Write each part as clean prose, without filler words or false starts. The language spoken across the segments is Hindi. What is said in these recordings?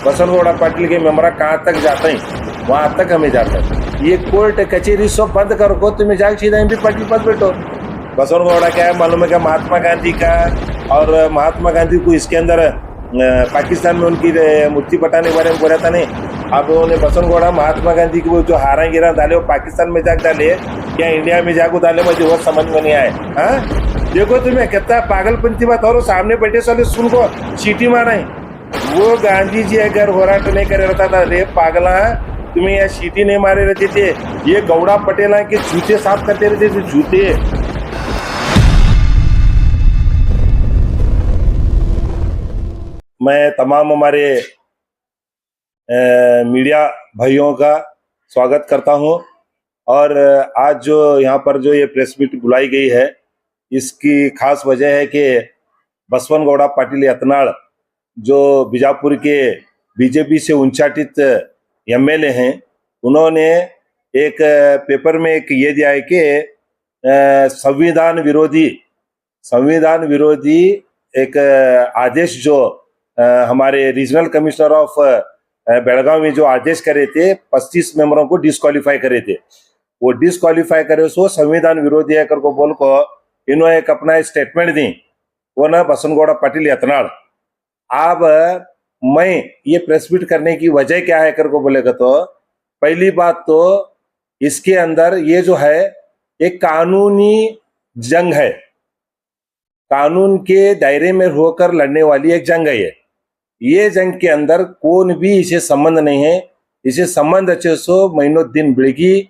बसनगौड़ा पाटिल के मेम्बरा कहाँ तक जाते हैं वहां तक हमें जाता है। ये कोर्ट कचेरी सब बंद करो, तुम्हें जाके सीधा एमपी पाटिल पास बैठो। बसनगौड़ा क्या है मालूम है क्या, महात्मा गांधी का, और महात्मा गांधी को इसके अंदर पाकिस्तान में उनकी मूर्ति पटाने के बारे में बोला था नहीं। अब उन्होंने बसनगौड़ा महात्मा गांधी की वो जो हारा गिरा डाले वो पाकिस्तान में जाकर डाले क्या इंडिया में जाकर डाले, मुझे वो समझ में नहीं आए। हाँ देखो तुम्हें कितना पागलपंती बात, और सामने बैठे साले सुन को सीटी मारे। वो गांधी जी अगर होराट नहीं करे रहता था, रे पागला तुम्हें यहाँ सीटी नहीं मारे रहते थे, ये गौड़ा पटेल के जूते साफ करते रहते थे, जूते। मैं तमाम हमारे मीडिया भाइयों का स्वागत करता हूं, और आज जो यहाँ पर जो ये प्रेस मीट बुलाई गई है, इसकी खास वजह है कि बसवनगौड़ा पाटिल यत्नाल जो बीजापुर के बीजेपी से उच्चाटित एमएलए हैं, उन्होंने एक पेपर में एक ये दिया है कि संविधान विरोधी एक आदेश जो हमारे रीजनल कमिश्नर ऑफ बेलगांव में जो आदेश करे थे 25 मेंबरों को डिस्क्वालीफाई करे थे, वो डिस्क्वालीफाई करे सो संविधान विरोधी है कर को बोल को इन्होंने एक अपना स्टेटमेंट दी, वो ना बसनगौड़ा पाटिल यत्नाल। अब मैं ये प्रेस मीट करने की वजह क्या है कर को बोलेगा, तो पहली बात तो इसके अंदर ये जो है एक कानूनी जंग है, कानून के दायरे में होकर लड़ने वाली एक जंग है। ये जंग के अंदर कौन भी इसे संबंध नहीं है, इसे संबंध अच्छे सो मोइनुद्दीन बिड़गी,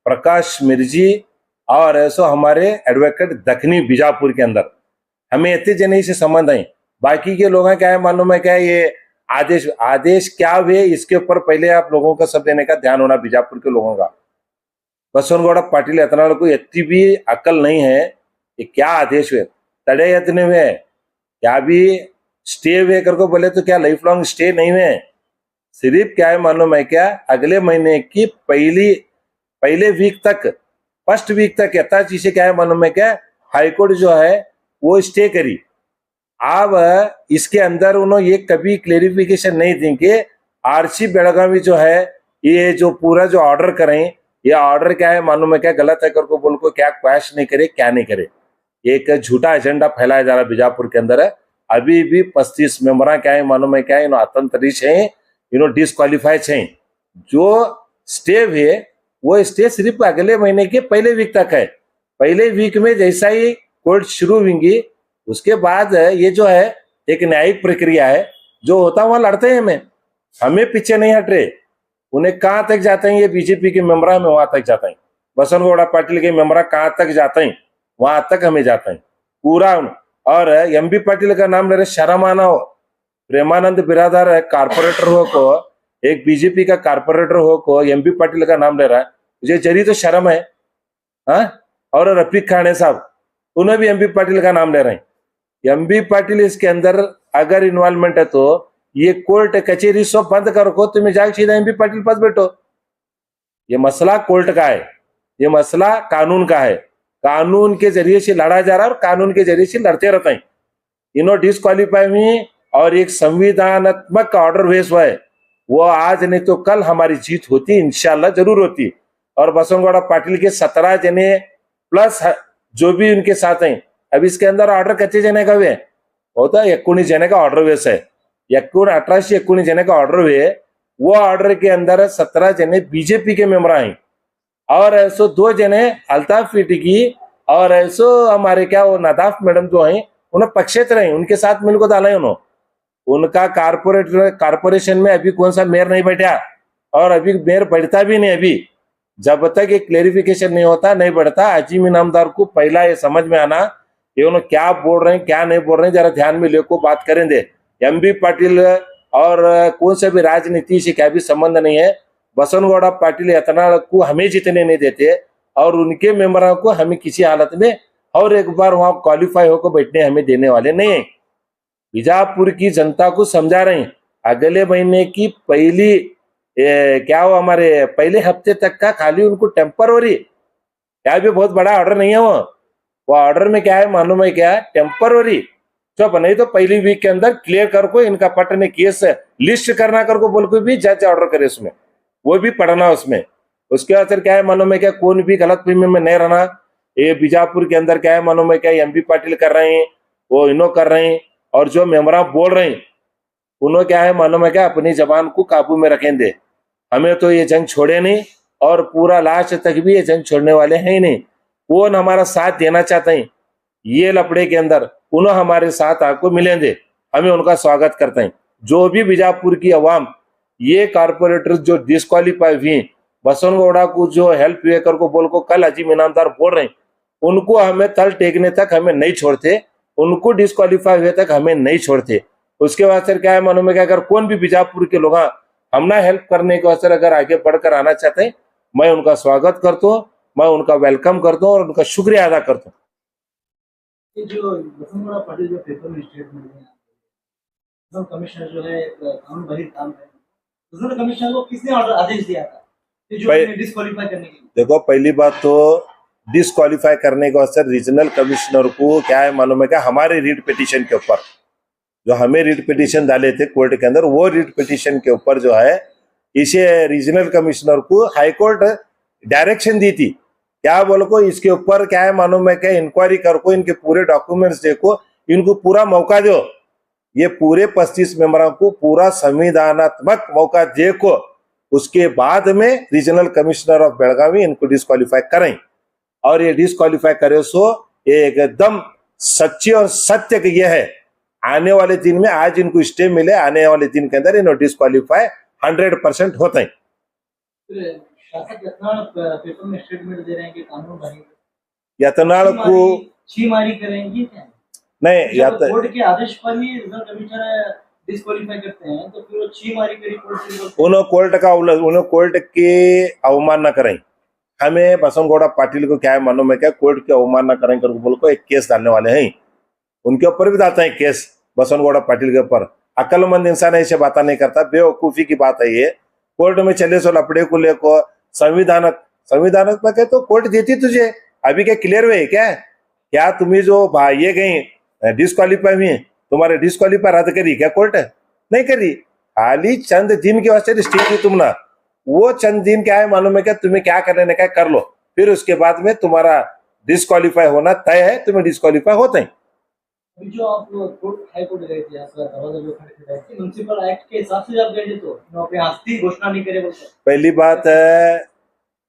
प्रकाश मिर्जी और ऐसो हमारे एडवोकेट दखनी बीजापुर के अंदर, हमें इतने जने से संबंध है। बाकी के लोगों क्या है मालूम है क्या, ये आदेश क्या हुए इसके ऊपर पहले आप लोगों का सब देने का ध्यान होना, बीजापुर के लोगों का। बसवनगौड़ा पाटिल यत्नाल को इतनी भी अकल नहीं है कि क्या आदेश हुए, तड़े यत्न हुए, क्या भी स्टे हुए कर को बोले तो क्या लाइफ लॉन्ग स्टे नहीं हुए, सिर्फ क्या है मालूम है क्या, अगले महीने की पहले वीक तक, फर्स्ट वीक तक यथा चीजें क्या है मालूम है क्या, हाईकोर्ट जो है वो स्टे करी। अब इसके अंदर उन्होंने ये कभी क्लेरिफिकेशन नहीं दी कि आरसी बेलगावी जो है ये जो पूरा जो ऑर्डर करें, ये ऑर्डर क्या है मालूम है क्या, गलत है कर को बोल को क्या क्वैश नहीं करे, क्या नहीं करे, एक झूठा एजेंडा फैलाया जा रहा बीजापुर के अंदर है। अभी भी 35 मेंबरा क्या है मालूम है क्या, इन्हों आतंतरिश है, इन्हों डिस्क्वालीफाइड है। जो स्टे है वो स्टे सिर्फ अगले महीने के पहले वीक तक है। पहले वीक में जैसा ही कोर्ट शुरू होंगी उसके बाद ये जो है एक न्यायिक प्रक्रिया है, जो होता वहां लड़ते हैं, हमें पीछे नहीं हट रहे। उन्हें कहाँ तक जाते हैं ये बीजेपी के मेंबरा में वहां तक जाते हैं, बसनगौड़ा पाटिल के मेंबरा कहाँ तक जाते हैं वहां तक हमें जाते हैं पूरा। और एमबी पाटिल का नाम ले रहे, शर्म आना हो, प्रेमानंद बिरादर कारपोरेटर हो को, एक बीजेपी का कारपोरेटर हो को एमबी पाटिल का नाम ले रहा है, मुझे जरी तो शर्म है। हाँ, और रफीक खाने साहब उन्हें भी एमबी पाटिल का नाम ले रहे हैं। एमबी पाटिल इसके अंदर अगर इन्वॉल्वमेंट है तो ये कोर्ट कचेरी सब बंद करो, तुम्हें जाके सीधा एमबी पाटिल पास बैठो। ये मसला कोर्ट का है, ये मसला कानून का है, कानून के जरिए से लड़ा जा रहा है और कानून के जरिए से लड़ते रहते हैं। इन्हों डिस्क्वालीफाई हुई और एक संविधानात्मक ऑर्डर वेस हुआ है, वो आज नहीं तो कल हमारी जीत होती, इंशाल्लाह जरूर होती। और बसवनगौड़ा पाटिल के 17 जने प्लस जो भी उनके साथ हैं, अब इसके अंदर ऑर्डर कच्चे जने का हुए होता है, 19 जने का ऑर्डर वेस है, 1819 जने का ऑर्डर हुए। वो ऑर्डर के अंदर 17 जने बीजेपी के मेंबर हैं और ऐसो 2 जने अल्ताफ फिटिकी और ऐसो हमारे क्या वो नदाफ मैडम जो हैं उन्हें पक्षेत्र हैं, उनके साथ मिलकर डाला है उन्होंने। उनका कारपोरेशन में अभी कौन सा मेयर नहीं बैठा और अभी मेयर बैठता भी नहीं। अभी जब तक एक क्लेरिफिकेशन नहीं होता नहीं बढ़ता। अजीम इनामदार को पहला ये समझ में आना ये उन्होंने क्या बोल रहे हैं क्या नहीं बोल रहे हैं, जरा ध्यान में लेको बात करें दे। एमबी पाटिल और कौन से भी राजनीति से क्या भी संबंध नहीं है। बसवनगौड़ा पाटिल यत्नाल को हमें जीतने नहीं देते और उनके मेंबरों को हमें किसी हालत में और एक बार वहां क्वालिफाई होकर बैठने हमें देने वाले नहीं है। बीजापुर की जनता को समझा रहे हैं, अगले महीने की क्या हो हमारे पहले हफ्ते तक का खाली उनको टेम्पररी, क्या भी बहुत बड़ा ऑर्डर नहीं है वो ऑर्डर में क्या है मालूम है क्या, टेम्पररी चुप, नहीं तो पहली वीक के अंदर क्लियर कर को इनका पट ने केस लिस्ट करना कर को बोल को भी जज ऑर्डर करे उसमें, वो भी पढ़ना उसमें। उसके बाद फिर क्या है मानो में क्या कौन भी गलत फहमी में नहीं रहना। ये बीजापुर के अंदर क्या है मानो में क्या एमपी पाटिल कर रहे हैं, वो इनो कर रहे हैं, और जो मेमरा बोल रहे हैं उन्होंने क्या है मानो में क्या अपनी जबान को काबू में रखें दे। हमें तो ये जंग छोड़े नहीं और पूरा लास्ट तक भी ये जंग छोड़ने वाले हैं ही नहीं। कौन हमारा साथ देना चाहते हैं ये लपड़े के अंदर, उन्होंने हमारे साथ आपको मिलेंगे, हमें उनका स्वागत करते हैं। जो भी बीजापुर की अवाम ये कारपोरेटर जो डिस्क्वालीफाई हुए, बसनगौड़ा को जो हेल्प हुए कर को बोल को कल अजीम इनामदार बोल रहे हैं, उनको हमें तल टेकने तक हमें नहीं छोड़ते, उनको डिस्क्वालीफाई हुए तक हमें नहीं छोड़ते। उसके बाद सर क्या है मालूम है कि अगर कौन भी बीजापुर के लोग हमना हेल्प करने के असर अगर आगे बढ़कर आना चाहते हैं, मैं उनका स्वागत करता हूँ, मैं उनका वेलकम करता हूँ और उनका शुक्रिया अदा करता हूँ। ये जो बसंतगौड़ा पाटिल जो पेपर में स्टेटमेंट दिया, कमिश्नर जो है कानून बहिर् काम है, रीजनल कमिश्नर को किसने ऑर्डर आदेश दिया था कि जो डिस्क्वालीफाई करने के लिए? देखो पहली बात तो डिस्क्वालीफाई करने का असर रीजनल कमिश्नर को क्या है मालूम है क्या, हमारे रीट पिटीशन के ऊपर जो हमें रीट पिटीशन डाले थे कोर्ट के अंदर, वो रीट पिटीशन के ऊपर जो है इसे रीजनल कमिश्नर को हाई कोर्ट डायरेक्शन दी थी, क्या बोलो को इसके ऊपर क्या है मालूम है क्या इंक्वायरी कर को इनके पूरे डॉक्यूमेंट्स देखो, इनको पूरा मौका दो, ये पूरे 35 मेंबरों को पूरा संविधानात्मक मौका देखो, उसके बाद में रीजनल कमिश्नर ऑफ बेलगावी इनको डिस्क्वालीफाई करें। और ये डिस्क्वालीफाई करे सो ये एकदम सच्ची और सत्य ये है, आने वाले दिन में आज इनको स्टे मिले, आने वाले दिन के अंदर इन्होंने डिस्क्वालीफाई 100% होते हैं। शासक यत्नाल पेपर में स्टेटमेंट दे रहे हैं कि कानून बहिर् यत्नाल को छीमारी करेंगे क्या? नहीं, कोर्ट के आदेश पर ही रीजनल कमिश्नर डिस्क्वालीफाई करते हैं, तो फिर वो छीमारी करी उन्होंने कोर्ट के अवमानना करें। हमें बसनगौड़ा पाटिल को क्या है मालूम है क्या, कोर्ट की अवमानना करें कर बोल को एक केस डालने वाले हैं, उनके ऊपर भी डालता है केस बसनगौड़ा पाटिल के ऊपर। अक्लमंद इंसान ऐसे बात नहीं करता, बेवकूफी की बात है ये। कोर्ट में चले सो लपड़े को लेको संविधानक में तो कोर्ट देती तुझे, अभी क्या क्लियर हुए क्या तुम्हें जो ये गई डिस्क्वालीफाई हुई, तुम्हारे डिस्क्वालीफाई रद्द करी क्या कोर्ट? नहीं करी, खाली चंद दिन के वास्ते स्टे दी तुम ना, वो चंद दिन क्या है मालूम है क्या, तुम्हें क्या करने का कर लो, फिर उसके बाद में तुम्हारा डिस्क्वालीफाई होना तय है, तुम्हें डिस्क्वालीफाई होते हैं। जो आप हाई कोर्ट गए थे, म्युनिसिपल एक्ट के हिसाब से जब गए थे तो अपने आस्ती घोषणा नहीं करे बोलते। पहली बात है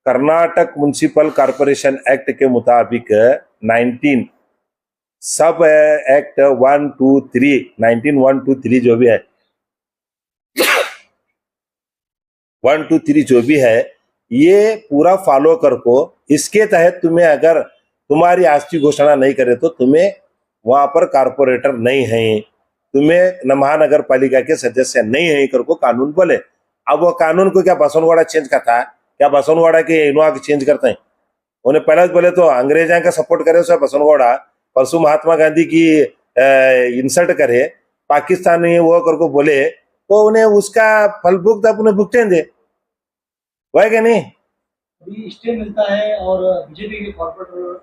कर्नाटक म्युनिसिपल कॉर्पोरेशन एक्ट के मुताबिक 19 सब एक्ट 123 19 जो भी है 123 जो भी है ये पूरा फॉलो कर को, इसके तहत तुम्हें अगर तुम्हारी आस्ती घोषणा नहीं करे तो तुम्हें वहां पर कारपोरेटर नहीं है, तुम्हें महानगर पालिका के सदस्य नहीं है कर को कानून बोले। अब वो कानून को क्या बसनगौड़ा चेंज करता है क्या? बसनगौड़ा के इनोवा चेंज करते हैं? उन्हें पहले बोले तो अंग्रेजा का सपोर्ट करे सो बसनगौड़ा, परसों महात्मा गांधी की इंसल्ट करे, पाकिस्तानी वो कर को बोले, तो उन्हें उसका फल भुगत अपने भुगतें दे, वह क्या नहीं? अभी स्टे मिलता है और बीजेपी के कॉर्पोरेटर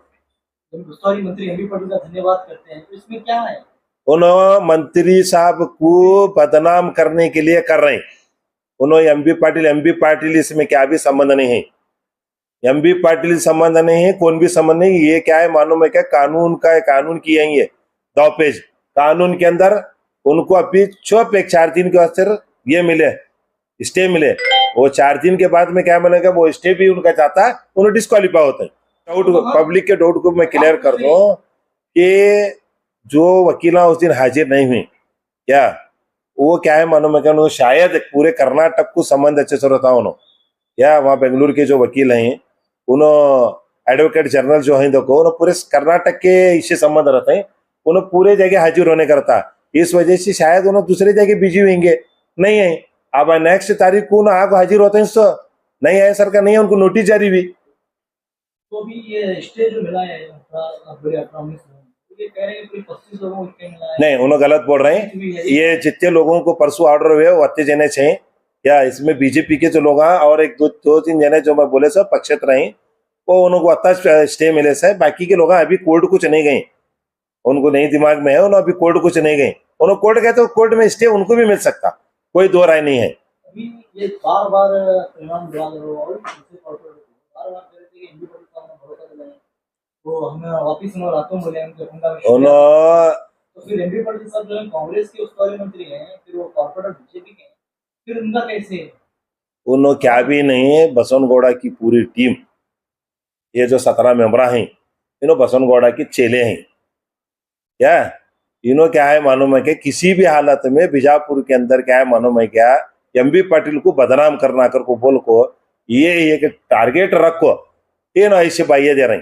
सॉरी मंत्री एमपी पाटिल का धन्यवाद करते हैं, तो इसमें क्या है? उन्होंने मंत्री साहब को बदनाम करने के लिए कर रहे हैं। उन्होंने एमपी पाटिल इसमें क्या भी संबंध नहीं है, एमपी पाटिल संबंध नहीं है, कौन भी संबंध नहीं। ये क्या है मालूम है क्या, कानून की है ये 2 पेज कानून के अंदर उनको अभी चुप एक 4 दिन के वास्ते ये मिले, स्टे मिले, वो 4 दिन के बाद में क्या मिलेगा, वो स्टे भी उनका चाहता है, उन्हें डिस्क्वालीफाई होता है। डाउट पब्लिक के डाउट को मैं क्लियर कर दूं कि जो वकीला उस दिन हाजिर नहीं हुई क्या, वो क्या है मालूम है क्या, शायद पूरे कर्नाटक को संबंध अच्छे से रहता उन्होंने, या वहाँ बेंगलुरु के जो वकील हैं उन्होंने एडवोकेट जनरल जो है देखो, उन्होंने पूरे कर्नाटक के इससे संबंध रहते हैं, उन्होंने पूरे जगह हाजिर होने करता, इस वजह से शायद उन्होंने दूसरे जगह बिजी होंगे, नहीं है। अब नेक्स्ट तारीख को ना आग हाजिर होते हैं, तो नहीं है सरकार नहीं है, उनको नोटिस जारी हुई। तो भी ये स्टे जो मिला है ये कह रहे हैं कि 25 लोगों को स्टे मिला है। नहीं, उन्होंने गलत बोल रहे हैं, ये जितने लोगों को परसों ऑर्डर हुए वो अच्छे जने चाहिए, या इसमें बीजेपी के जो लोग हैं और एक दो तीन जने जो मैं बोले सब पक्षत रहे, वो उनको अच्छा स्टे मिले से, बाकी के लोग अभी कोर्ट कुछ नहीं गए, उनको नहीं दिमाग में है, उन्होंने अभी कोर्ट कुछ नहीं गए, उन्होंने कोर्ट गए तो कोर्ट में स्टे उनको भी मिल सकता, कोई दो राय नहीं है। अभी ये बार बार परिणाम दिया गया और दूसरे कॉर्पोरेट बार बार कह रहे थे कि एमपी पाटिल साहब ने भरोसा दिलाया, वो हमें वापिस उन्होंने रातों बोले उनके हुंडा में उन्होंने तो फिर एमपी पाटिल साहब जो है कांग्रेस के उस्तुवारी मंत्री हैं, फिर वो कॉर्पोरेटर बीजेपी के हैं, फिर उनका कैसे है? उन्होंने क्या भी नहीं है, बसवनगौड़ा की पूरी टीम, ये जो 17 मेंबर हैं, इन्हों बसवनगौड़ा के चेले हैं क्या? इन्हों क्या है मालूम है कि किसी भी हालत में बीजापुर के अंदर क्या है मालूम है क्या, एमबी पाटिल को बदनाम करना कर को बोल को ये एक टारगेट रखो, ये ना ऐसे बाइये दे रहे,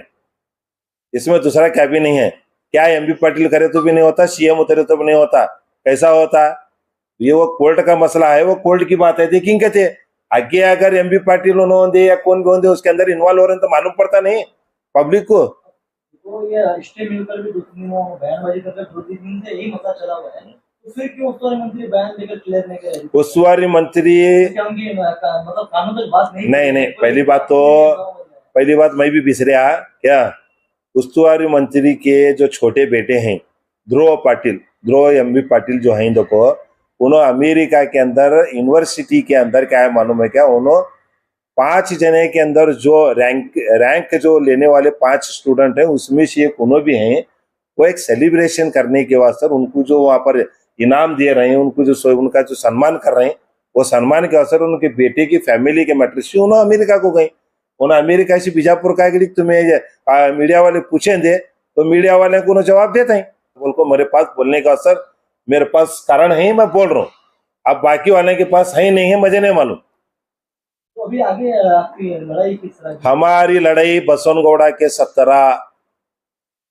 इसमें दूसरा क्या भी नहीं है। क्या एमबी पाटिल करे तो भी नहीं होता, सीएम उतरे तो भी नहीं होता, कैसा होता? ये वो कोर्ट का मसला है, वो कोर्ट की बात है, देखेंगे थे आगे अगर एमबी पाटिल उन्होंने या कौन भी होंगे उसके अंदर इन्वॉल्व हो रहे हैं तो मालूम पड़ता नहीं पब्लिक को। तो ये स्टे मिलकर भी 2-3 दिनों बयानबाजी करके 2-3 दिन से यही मसला चला हुआ है, तो फिर क्यों उस्तुवारी मंत्री बयान देकर क्लियर नहीं कर रहे? उस्तुवारी मंत्री क्या उनकी मतलब कानून तक बात नहीं नहीं, पहली बात मैं भी बिसरिया क्या, उस्तुवारी मंत्री के जो छोटे बेटे हैं ध्रुव एमबी पाटिल जो हैं, देखो उन्होंने अमेरिका के अंदर यूनिवर्सिटी के अंदर क्या है मालूम है क्या, उन्होंने 5 जने के अंदर जो रैंक जो लेने वाले 5 स्टूडेंट हैं उसमें से एक उन्होंने भी हैं, वो एक सेलिब्रेशन करने के वास्ते उनको जो वहां पर इनाम दे रहे हैं, उनका जो सम्मान कर रहे हैं, वो सम्मान के अवसर उनके बेटे की फैमिली के मैटर से उन्होंने अमेरिका को गए, उन्होंने अमेरिका से बीजापुर का तुम्हें मीडिया वाले पूछेंगे तो मीडिया वाले को जवाब देते हैं, बोल को मेरे पास बोलने का अवसर, मेरे पास कारण है, मैं बोल रहा हूँ, अब बाकी वाले के पास है नहीं है मुझे नहीं मालूम। तो अभी आगे आपकी लड़ाई किस तरह की? हमारी लड़ाई बसवनगौड़ा के 17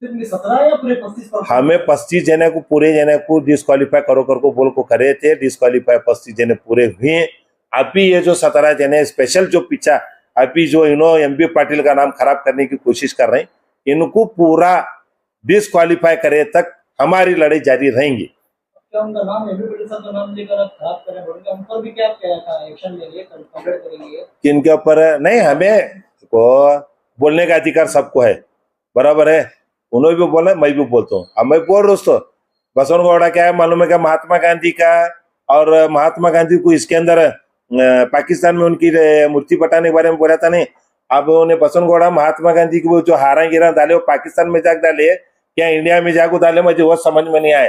या पूरे 25 हमें 25 जने को पूरे जने को डिस्क्वालीफाई करो कर को बोल को करे थे, डिस्क्वालीफाई 25 जने पूरे हुए। अभी ये जो 17 जने स्पेशल जो पीछा अभी जो एमबी पाटिल का नाम खराब करने की कोशिश कर रहे हैं, इनको पूरा डिस्क्वालीफाई करे तक हमारी लड़ाई जारी रहेंगी। क्या उनका नाम एमपी पाटिल साहब का नाम लेकर आप खराब करें, बोलेंगे उन पर भी क्या एक्शन लेंगे, कंप्लेंट करेंगे? किनके ऊपर? नहीं, हमें को बोलने का अधिकार सबको है, बराबर है, उन्होंने भी बोला मैं भी बोलता हूँ। अब मैं बोल रहा हूँ दोस्तों, बसवनगौड़ा क्या है मालूम है क्या, महात्मा गांधी का, और महात्मा गांधी को इसके अंदर पाकिस्तान में उनकी मूर्ति पटाने के बारे में बोला था नहीं। अब उन्हें बसवनगौड़ा महात्मा गांधी की वो जो हारा गिरा डाले वो पाकिस्तान में जाकर डाले क्या इंडिया में जाकर डाले, मुझे वो समझ में नहीं आए।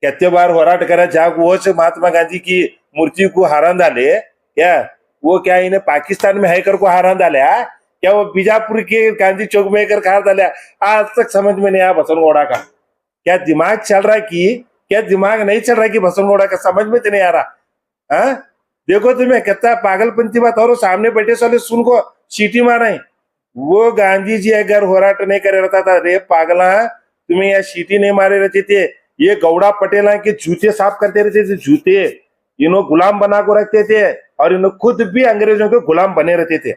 कितने बार होराट करा जाग वो से महात्मा गांधी की मूर्ति को हारा डाले क्या, वो क्या इन्हें पाकिस्तान में हैकर को हारा डाले क्या, वो बीजापुर के गांधी चौक में हैकर हार डाले? आज तक समझ में नहीं आया बसवनगौड़ा का क्या दिमाग चल रहा है कि क्या दिमाग नहीं चल रहा है कि बसवनगौड़ा का समझ में तो नहीं आ रहा। हाँ देखो तुम्हें कितना पागलपंती बात, और सामने बैठे साले सुन को सीटी मारे, वो गांधी जी अगर होराट नहीं करे रहता था, रे पागला तुम्हें यहाँ सीटी नहीं मारे रहते थे, ये गौड़ा पटेल के जूते साफ करते रहते थे, जूते इन्हों गुलाम बना को रखते थे और इन्हों खुद भी अंग्रेजों के गुलाम बने रहते थे।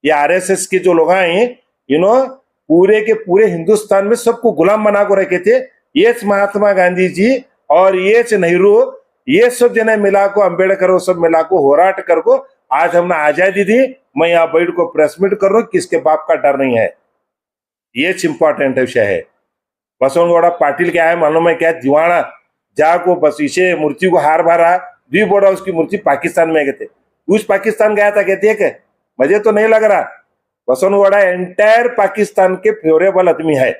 ये आरएसएस के जो लोग हैं इन्हों पूरे के पूरे हिंदुस्तान में सबको गुलाम बना को रखे थे। ये महात्मा गांधी जी और ये नेहरू, ये सब जने मिला को, अम्बेडकर वो सब मिला को होराट कर को आज हमने आजादी दी। मैं यहाँ बैठ को प्रेस मीट कर रहा हूँ, किसके बाप का डर नहीं है, ये इंपॉर्टेंट विषय है। बसवनगौड़ा पाटिल क्या है मालूम है क्या, दीवाना जाको बस इसे मूर्ति को हार भरा दी बोड़ा, उसकी मूर्ति पाकिस्तान में गए थे, उस पाकिस्तान गया था कहते हैं, मुझे तो नहीं लग रहा। बसवनगौड़ा एंटायर पाकिस्तान के फेवरेबल आदमी है।